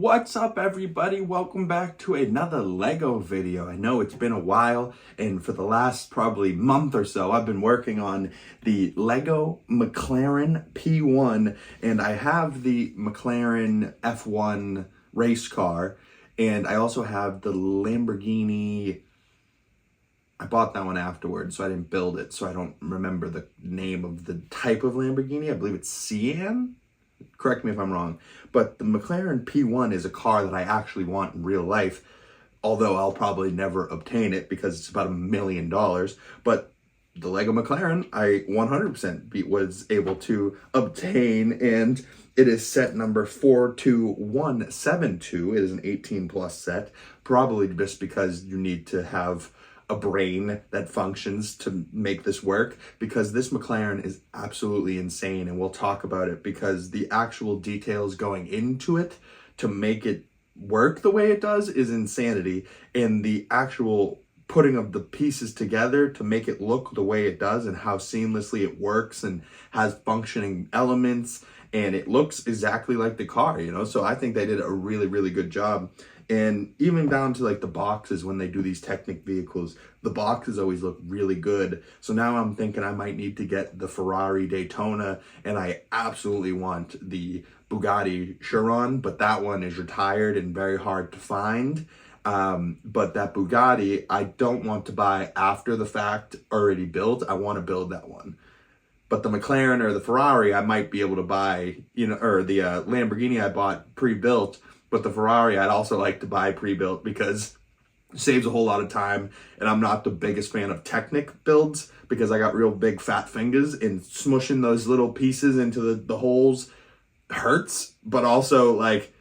What's up, everybody? Welcome back to another Lego video. I know it's been a while, and for the last probably month or so, I've been working on the Lego Mclaren P1, and I have the Mclaren F1 race car, and I also have the Lamborghini. I bought that one afterwards, so I didn't build it, so I don't remember the name of the type of Lamborghini. I believe it's Sian? Correct me if I'm wrong, but the McLaren P1 is a car that I actually want in real life, although I'll probably never obtain it because it's about $1 million. But the Lego McLaren, I 100% was able to obtain, and it is set number 42172. It is an 18 plus set, probably just because you need to have a brain that functions to make this work, because this McLaren is absolutely insane, and we'll talk about it because the actual details going into it to make it work the way it does is insanity, and the actual putting of the pieces together to make it look the way it does and how seamlessly it works and has functioning elements and it looks exactly like the car, you know? So I think they did a really, really good job. And even down to like the boxes, when they do these Technic vehicles, the boxes always look really good. So now I'm thinking I might need to get the Ferrari Daytona, and I absolutely want the Bugatti Chiron, but that one is retired and very hard to find. But that Bugatti, I don't want to buy after the fact, already built. I want to build that one. But the McLaren or the Ferrari, I might be able to buy, you know, or the Lamborghini I bought pre-built. But the Ferrari, I'd also like to buy pre-built because it saves a whole lot of time. And I'm not the biggest fan of Technic builds because I got real big fat fingers, and smushing those little pieces into the holes hurts. But also, like,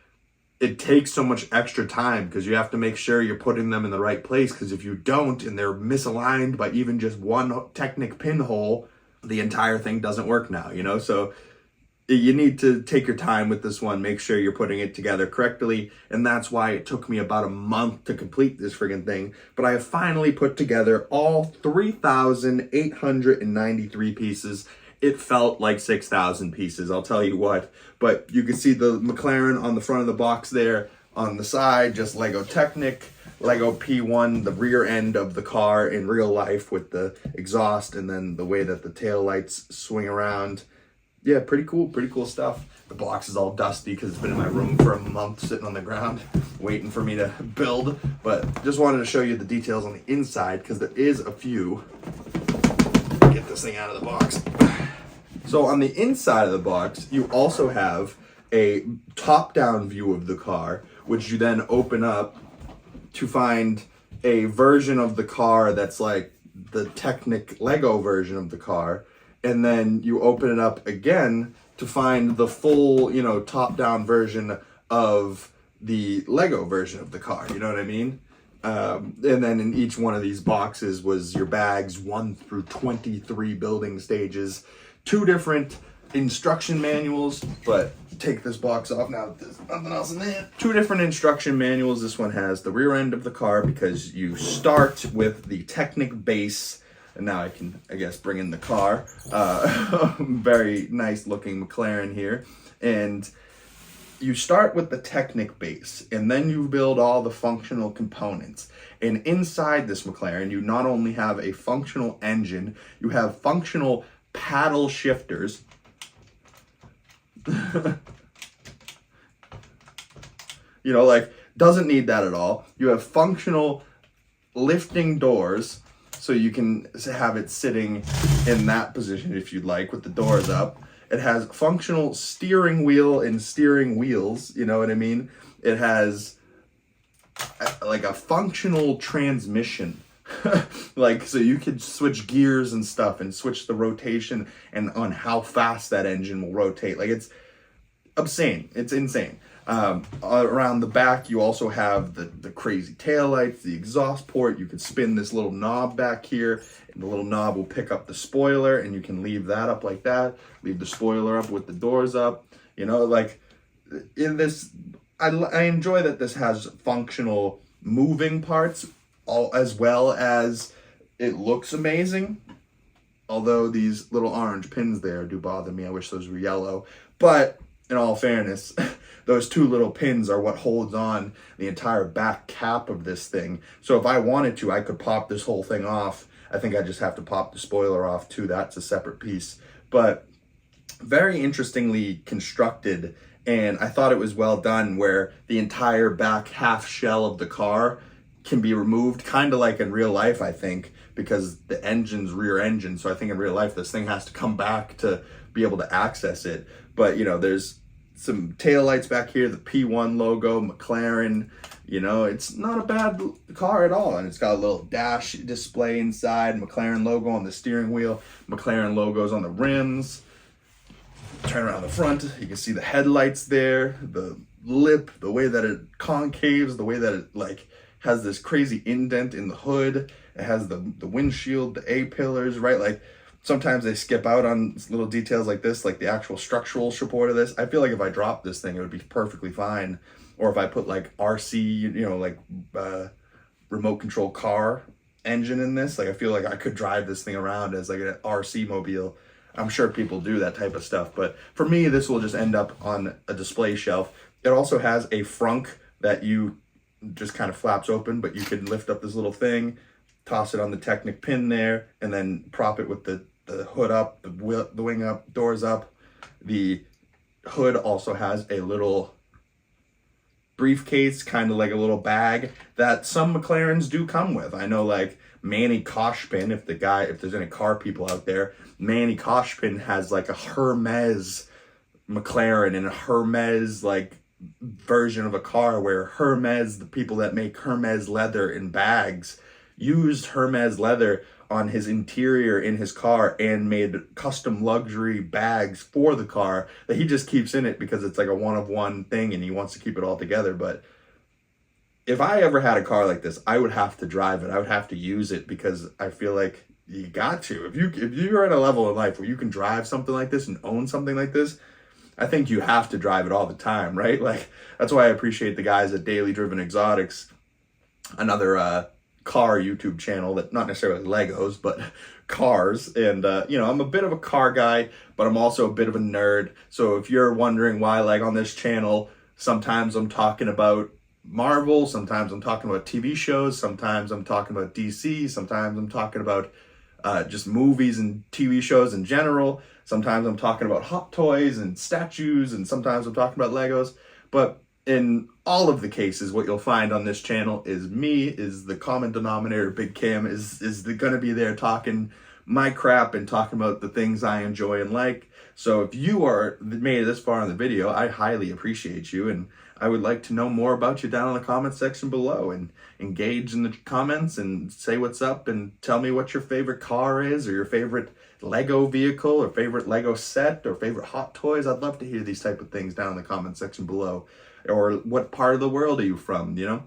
it takes so much extra time because you have to make sure you're putting them in the right place, because if you don't and they're misaligned by even just one Technic pinhole, the entire thing doesn't work now, you know? So you need to take your time with this one, make sure you're putting it together correctly, and that's why it took me about a month to complete this friggin' thing. But I have finally put together all 3,893 pieces. It felt like 6,000 pieces, I'll tell you what. But you can see the McLaren on the front of the box there. On the side, just Lego Technic, Lego P1, the rear end of the car in real life with the exhaust, and then the way that the tail lights swing around. Yeah, pretty cool stuff. The box is all dusty because it's been in my room for a month sitting on the ground waiting for me to build. But just wanted to show you the details on the inside because there is a few. Get this thing out of the box. So on the inside of the box, you also have a top-down view of the car, which you then open up to find a version of the car that's like the Technic Lego version of the car. And then you open it up again to find the full, you know, top-down version of the Lego version of the car. You know what I mean? And then in each one of these boxes was your bags 1 through 23 building stages, 2 different instruction manuals, but take this box off now. There's nothing else in there. 2 different instruction manuals. This one has the rear end of the car because you start with the Technic base. And now I can, I guess, bring in the car. Very nice looking McLaren here. And you start with the Technic base, and then you build all the functional components. And inside this McLaren, you not only have a functional engine, you have functional paddle shifters. You know, like, doesn't need that at all. You have functional lifting doors, so you can have it sitting in that position if you'd like, with the doors up. It has functional steering wheel and steering wheels, you know what I mean? It has like a functional transmission. Like, so you could switch gears and stuff and switch the rotation and on how fast that engine will rotate. Like, it's obscene. It's insane. Around the back, you also have the crazy taillights, the exhaust port. You could spin this little knob back here, and the little knob will pick up the spoiler, and you can leave that up like that. Leave the spoiler up with the doors up. You know, like, in this, I enjoy that this has functional moving parts, as well as it looks amazing. Although these little orange pins there do bother me. I wish those were yellow. But in all fairness, those two little pins are what holds on the entire back cap of this thing. So if I wanted to, I could pop this whole thing off. I think I just have to pop the spoiler off too. That's a separate piece. But very interestingly constructed, and I thought it was well done, where the entire back half shell of the car can be removed, kind of like in real life, I think, because the engine's rear engine. So I think in real life, this thing has to come back to be able to access it. But, you know, there's some taillights back here, the P1 logo, Mclaren. You know, it's not a bad car at all. And it's got a little dash display inside, Mclaren logo on the steering wheel, Mclaren logos on the rims. Turn around the front, you can see the headlights there, the lip, the way that it concaves, the way that it like has this crazy indent in the hood. It has the windshield, the A-pillars, right? Like sometimes they skip out on little details like this, like the actual structural support of this. I feel like if I dropped this thing, it would be perfectly fine. Or if I put like RC, you know, like remote control car engine in this, like I feel like I could drive this thing around as like an RC mobile. I'm sure people do that type of stuff, but for me, this will just end up on a display shelf. It also has a frunk that you just kind of flaps open, but you can lift up this little thing, toss it on the Technic pin there, and then prop it with the hood up, the wing up, doors up. The hood also has a little briefcase, kind of like a little bag that some McLarens do come with. I know like Manny Koshpin, if there's any car people out there, Manny Koshpin has like a Hermes McLaren and a Hermes like version of a car where Hermes, the people that make Hermes leather in bags, used Hermes leather on his interior in his car and made custom luxury bags for the car that he just keeps in it because it's like a one-of-one thing and he wants to keep it all together. But if I ever had a car like this, I would have to drive it. I would have to use it because I feel like you got to. If you're at a level in life where you can drive something like this and own something like this, I think you have to drive it all the time, right? Like that's why I appreciate the guys at Daily Driven Exotics, another car YouTube channel that not necessarily Legos, but cars. And, you know, I'm a bit of a car guy, but I'm also a bit of a nerd. So if you're wondering why, like on this channel, sometimes I'm talking about Marvel, sometimes I'm talking about TV shows, sometimes I'm talking about DC, sometimes I'm talking about just movies and TV shows in general. Sometimes I'm talking about hot toys and statues, and sometimes I'm talking about Legos. But in all of the cases, what you'll find on this channel is me, is the common denominator. Big Cam is gonna be there talking my crap and talking about the things I enjoy and like. So if you are made it this far in the video, I highly appreciate you, and I would like to know more about you down in the comment section below, and engage in the comments and say what's up and tell me what your favorite car is, or your favorite Lego vehicle, or favorite Lego set, or favorite hot toys. I'd love to hear these type of things down in the comment section below. Or what part of the world are you from, you know?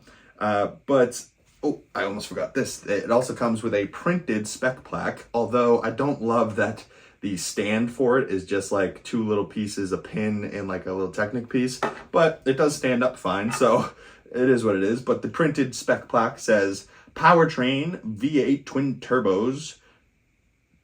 But, oh, I almost forgot this. It also comes with a printed spec plaque, although I don't love that the stand for it is just like two little pieces, a pin and like a little Technic piece, but it does stand up fine, so it is what it is. But the printed spec plaque says, powertrain V8 twin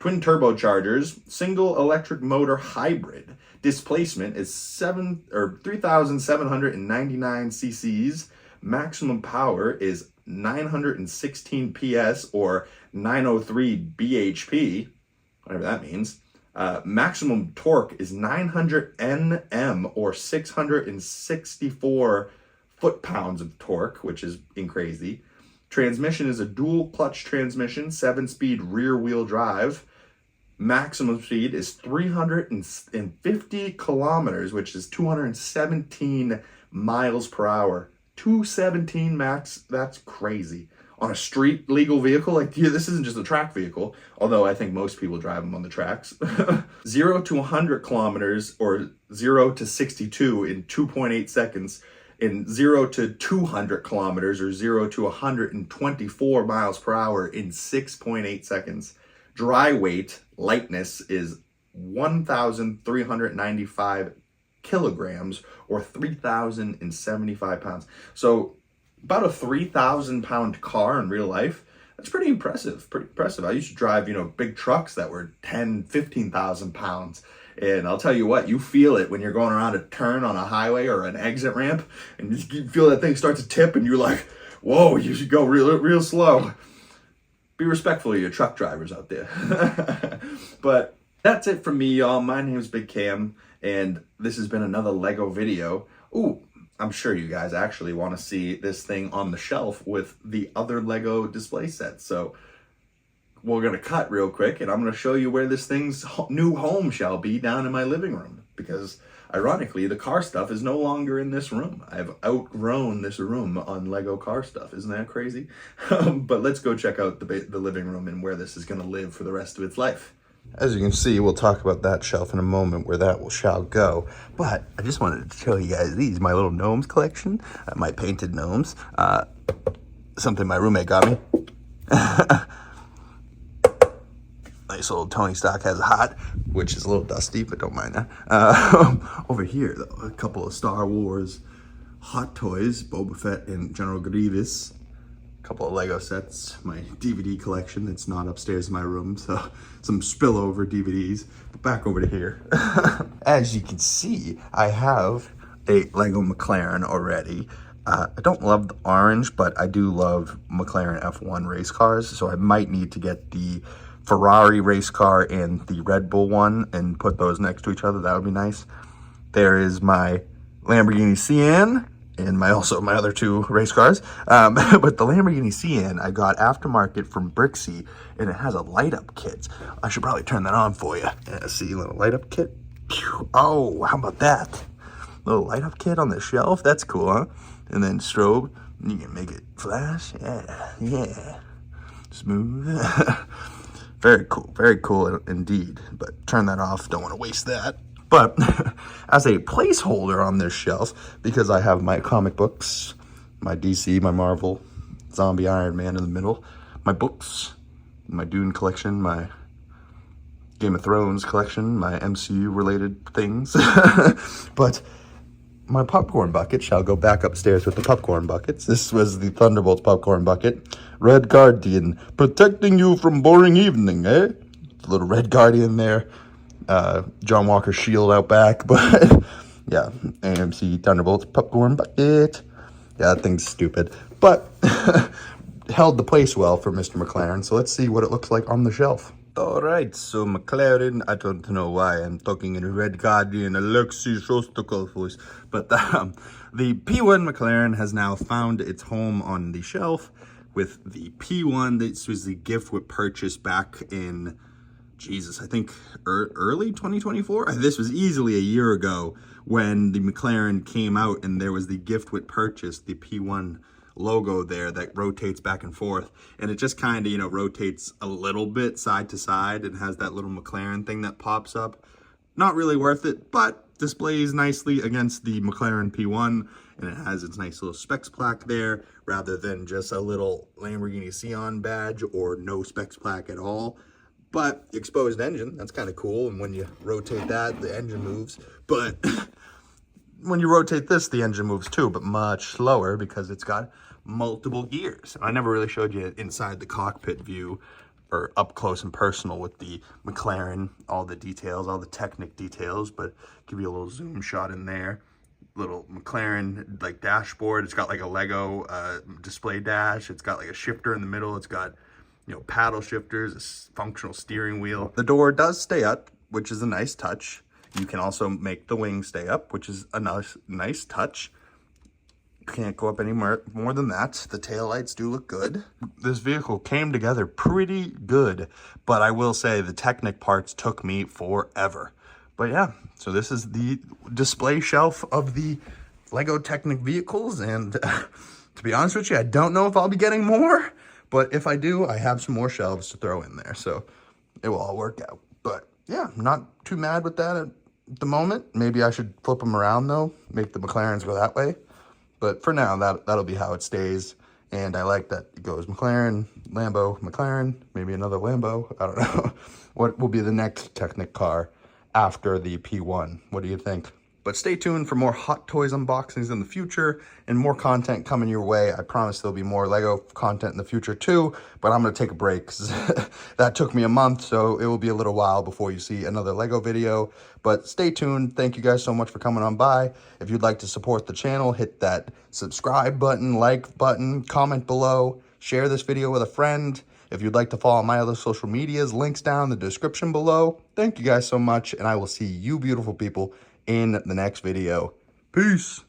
turbochargers, single electric motor hybrid. Displacement is 3,799 cc's. Maximum power is 916 PS or 903 bhp, whatever that means. Maximum torque is 900 Nm or 664 foot-pounds of torque, which is crazy. Transmission is a dual clutch transmission, 7-speed rear wheel drive. Maximum speed is 350 kilometers, which is 217 miles per hour. 217 max, that's crazy. On a street legal vehicle, like this isn't just a track vehicle, although I think most people drive them on the tracks. 0 to 100 kilometers or 0 to 62 in 2.8 seconds. In 0 to 200 kilometers or 0 to 124 miles per hour in 6.8 seconds. Dry weight, lightness, is 1,395 kilograms or 3,075 pounds. So about a 3,000 pound car in real life. That's pretty impressive, I used to drive, you know, big trucks that were 10, 15,000 pounds. And I'll tell you what, you feel it when you're going around a turn on a highway or an exit ramp, and you feel that thing start to tip, and you're like, whoa, you should go real slow. Be respectful of your truck drivers out there. But that's it from me, y'all. My name is Big Cam, and this has been another Lego video. Ooh, I'm sure you guys actually want to see this thing on the shelf with the other Lego display sets. So we're going to cut real quick, and I'm going to show you where this thing's new home shall be down in my living room. Because, ironically, the car stuff is no longer in this room. I've outgrown this room on Lego car stuff. Isn't that crazy? But let's go check out the living room and where this is going to live for the rest of its life. As you can see, we'll talk about that shelf in a moment, where that shall go. But I just wanted to show you guys these, my little gnomes collection, my painted gnomes. Something my roommate got me. Nice little Tony Stark has a hat, which is a little dusty, but don't mind that. Over here, though, a couple of Star Wars Hot Toys, Boba Fett and General Grievous. A couple of Lego sets, my DVD collection that's not upstairs in my room, so some spillover DVDs. But back over to here. As you can see, I have a Lego Mclaren already. I don't love the orange, but I do love McLaren F1 race cars, so I might need to get the Ferrari race car and the Red Bull one and put those next to each other. That would be nice. There is my Lamborghini Sian and my other two race cars. But the Lamborghini Sian I got aftermarket from Brixie, and it has a light up kit. I should probably turn that on for you. Yeah, see, a little light up kit. Pew. Oh, how about that? Little light up kit on the shelf. That's cool, huh? And then strobe. You can make it flash. Yeah. Smooth. Very cool indeed, but turn that off, don't want to waste that. But as a placeholder on this shelf, because I have my comic books, my DC, my Marvel, Zombie Iron Man in the middle, my books, my Dune collection, my Game of Thrones collection, my MCU related things. But my popcorn bucket shall go back upstairs with the popcorn buckets. This was the Thunderbolts popcorn bucket. Red Guardian, protecting you from boring evening, eh? A little Red Guardian there. John Walker shield out back, but yeah, AMC Thunderbolts popcorn bucket. Yeah, that thing's stupid, but held the place well for Mr. McLaren. So let's see what it looks like on the shelf. Alright, so McLaren, I don't know why I'm talking in Red Guardian, Alexi Shostakov voice, but the P1 McLaren has now found its home on the shelf with the P1. This was the gift with purchase back in, Jesus, I think early 2024? This was easily a year ago when the McLaren came out, and there was the gift with purchase, the P1 logo there that rotates back and forth, and it just kind of, rotates a little bit side to side and has that little McLaren thing that pops up. Not really worth it, but displays nicely against the McLaren P1, and it has its nice little specs plaque there rather than just a little Lamborghini Sian badge or no specs plaque at all. But exposed engine, that's kind of cool, and when you rotate that, the engine moves. But when you rotate this, the engine moves too, but much slower because it's got multiple gears. I never really showed you inside the cockpit view or up close and personal with the McLaren, all the details, all the Technic details, but give you a little zoom shot in there. Little McLaren like dashboard. It's got like a Lego display dash. It's got like a shifter in the middle. It's got, paddle shifters, a functional steering wheel. The door does stay up, which is a nice touch. You can also make the wing stay up, which is a nice touch. Can't go up any more than that. The taillights do look good. This vehicle came together pretty good, but I will say the Technic parts took me forever. But yeah, so this is the display shelf of the Lego Technic vehicles, and to be honest with you, I don't know if I'll be getting more, but if I do, I have some more shelves to throw in there, so it will all work out. But yeah, not too mad with that at the moment. Maybe I should flip them around though, make the McLarens go that way. But for now, that'll be how it stays. And I like that it goes McLaren, Lambo, McLaren, maybe another Lambo. I don't know. What will be the next Technic car after the P1? What do you think? But stay tuned for more Hot Toys unboxings in the future and more content coming your way. I promise there'll be more Lego content in the future too, but I'm going to take a break because that took me a month, so it will be a little while before you see another Lego video. But stay tuned. Thank you guys so much for coming on by. If you'd like to support the channel, hit that subscribe button, like button, comment below, share this video with a friend. If you'd like to follow my other social medias, links down in the description below. Thank you guys so much, and I will see you beautiful people in the next video. Peace.